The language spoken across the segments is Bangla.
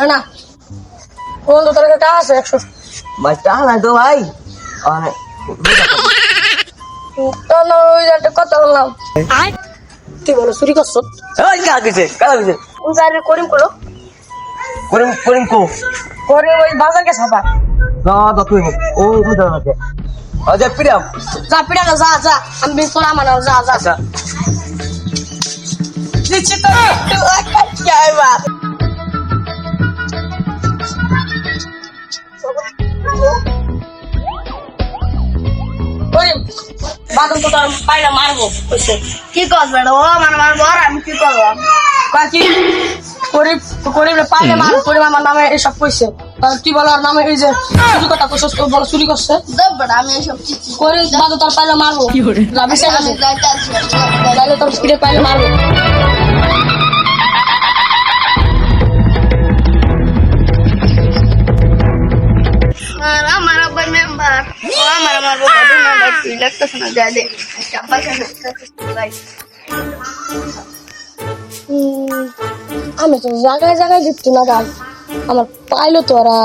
না কোন তো তোর টাকা আছে 100 ভাই টাকা নাই তো ভাই তো না ওই একটা কথা বললাম তুই বলো চুরি করছো ওই কাজ দিছে ওই যারে করিম করো করিম কো করে ওই বাজার গেছে বাবা না তো তুই ও মুদা আছে আচ্ছা প্রিয়াম যা পিড়া না যা যা আমি তোরা মানাও যা যা আচ্ছা দিচ্ছি তো কি আইবা করিম বাদন তো তোর পাইলা মারবো কইছে কি করবে ও আমার মারবো আর আমি কি করবো কাকি করিম করিম পাইলে মার করিম আমার নামে এসব কইছে তুই বল আর নামে এই যে চুরি কথা কইছস তো বল চুরি করছে দেবড় আমি এসব কিছু করিম বাদন তোর পাইলে মারবো যাবি সে আমি যাইতে আছি তাহলে তোর স্পিডে পাইলে মারবো আর আমার আব্বার মেম্বার ও আমার মারবো কত নাম্বার তুই লাগতেছ না যা দে চাপা চাপা ভাই আমি তো জায়গায় জায়গায় দিচ্ছি না গাছ আমার পাইলো তোরা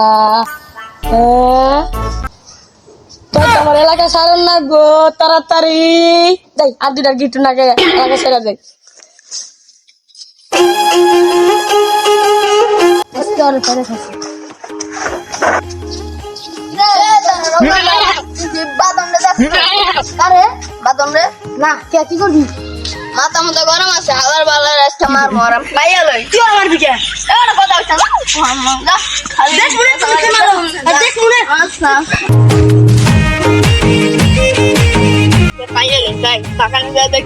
তোর তো আমার এলাকা সারেন না গো তাড়াতাড়ি যাই আর দুটার গিট্টু নাকে এলাকা সেরা যাই আরে বাদন রে না কে কি করবি মাথা মতো গরম আছে আবার ভালো রাস্তা মারবো আর পাইয়া লই তুই আমার দিকে এর কথা হচ্ছে না খালি দেখ মনে তুমি কি মারো দেখ মনে আচ্ছা পাইয়া লই যাই টাকা নিয়ে দেখ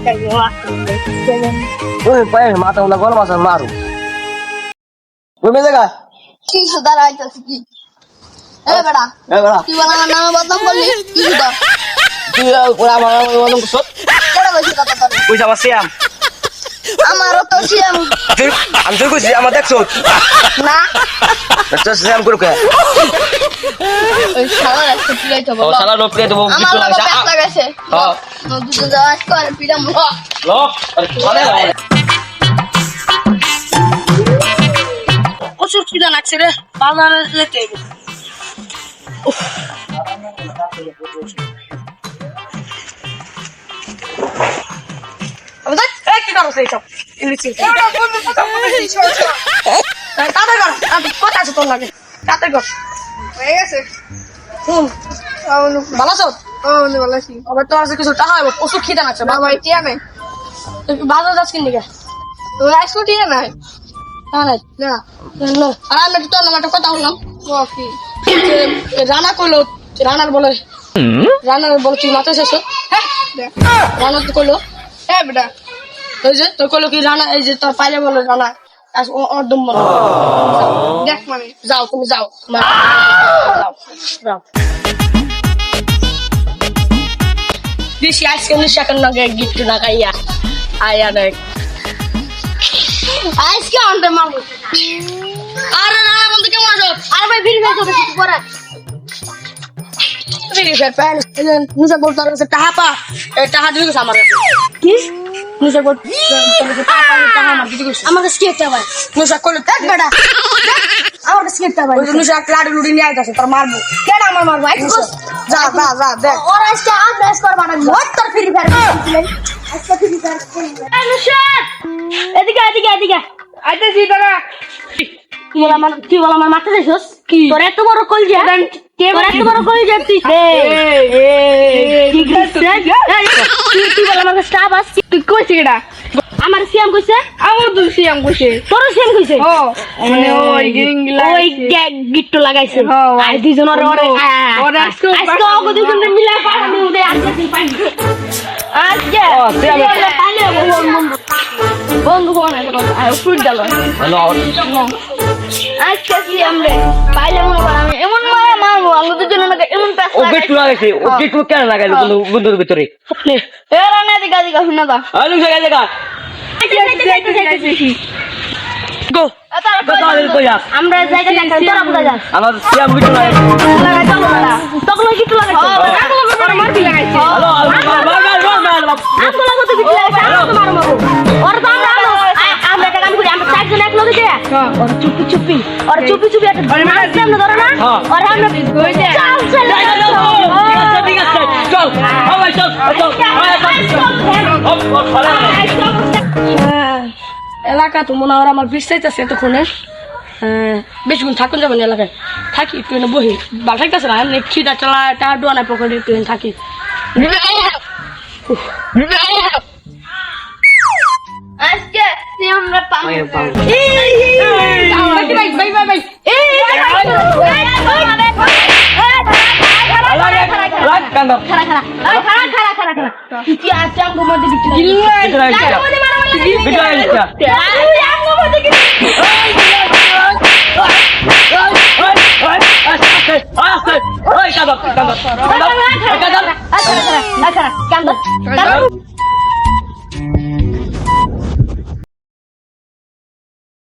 ওই পায়ে মাথা উলা গরম আছে মারু ওই মে জায়গা কি সুদার আইতাছে কি এ বেটা তুই বল আমার নাম বদনাম করলি কি সুদার তুই ওরা আমার বলম সব কেডা কইছিস কথা তোর কইছা আমার সিয়াম আমারও তো সিএম আমি তুই কইছি আমার দেখছ না তো সিয়াম করু কে ওই শালা একটা পিড়াইতে ও বল শালা লোক কে দেব আমার কিছু বাবা না পেট লাগাইছে হ্যাঁ দুটো যাওয়ার করে পিড়া মুখ লোক আরে প্রচুর খিদা লাগছে রে বাজারে যেতে আমি দেখ কি করছ এইসব ইংলিশ তাতে কর আমি কথা আছে তোর লাগে তাতে কর হয়ে গেছে হুম ভালো আছো ভালো আছি আবার তোর কাছে কিছু টাকা হবে প্রচুর খিদা লাগছে বাবা টিয়া নাই বাজার যাচ্ছ কিনে গে তো আইসো টিয়া নাই না আর আমি তোর নাম একটা কথা বললাম কি রানা কইলো রানার বলে তুই মাথায় শেষ হ্যাঁ রানা তো কইলো এ বেটা ওই যে তোর কইলো কি রানা এই যে তোর পাইলে বলে রানা অর্ধম বলে দেখ মানে যাও তুমি যাও যাও বেশি আজকে নিশাকের নাগে গিফট না খাইয়া আয়া দেখ আজকে আনতে মারবো আরে না বন্ধু কেমন আছো আর ভাই ভিড় হয়ে যাবে কিছু পরে মুসা বলতে পারছে টাকা পা টাকা দিয়ে গেছে আমার কাছে কি মুসা বলতে টাকা আমার দিয়ে গেছে আমাকে স্কেটটা ভাই মুসা করলো দেখ বেটা আমাকে স্কেটটা ভাই মুসা একটা লাড়ু লুড়ি নিয়ে আইতাছে তোর মারবো কেন আমার মারবো আজকে যা দেখ ওর আজকে আন্দাজ করবা না মোট তোর ফ্রি ফায়ার আজকে ফ্রি ফায়ার এই নুশাত এদিকে আইতেছি তোরা তুই বল আমার মাথা দেখছস কি তোর এত বড় কলজা তোর এত বড় কলজা তুই তুই বল আমার স্টাফ আস তুই কইছিস এটা আমার সিএম কইছে আমার তো সিএম কইছে তোর সিএম কইছে ও মানে ওই গিংলা ওই গিট্টু লাগাইছে হ্যাঁ, আর দুইজন ওরে আজকে ওকে দুইজন মিলে পাঠানো দে আজকে পাই আজকে পাইলে বন্ধু কোন ফ্রুট গেল হ্যালো আজকে সিএম রে পাইলে আমি এমন মারবো আমরা দুজন এমন প্যাস ও গেটু লাগাইছে ও গেটু কেন লাগাইলো বন্ধুর ভিতরে এ রানা দিগা শুনা দা আলু জায়গা গো আমরা জায়গা দেখাই তোরা কোথায় যাস আমার সিয়াম গেটু লাগাইছে লাগাই চলো না তখন গিট্টু লাগাইছে মার কি লাগাইছে হ্যালো আমগুলো কত গিট্টু লাগাইছে আমরা তো মারবো ওর তো আমরা চারজন এক লগে और चुपी चुपी একটা মাছ সামনে ধরো না হ্যাঁ। और আমরা চল ঠিক আছে চল ভাই চল এলাকা তো মনে হয় আমার বিশ্বাসেছে এতক্ষণে বেশিক্ষণ থাকুন যাবেন এলাকায় থাকি ট্রেনে বহি ভালো থাকতেছে না এমনি খিদা চালা টাকা ডোয়া নাই পকেটে ট্রেন থাকি আজকে আমরা পাবো কান্দর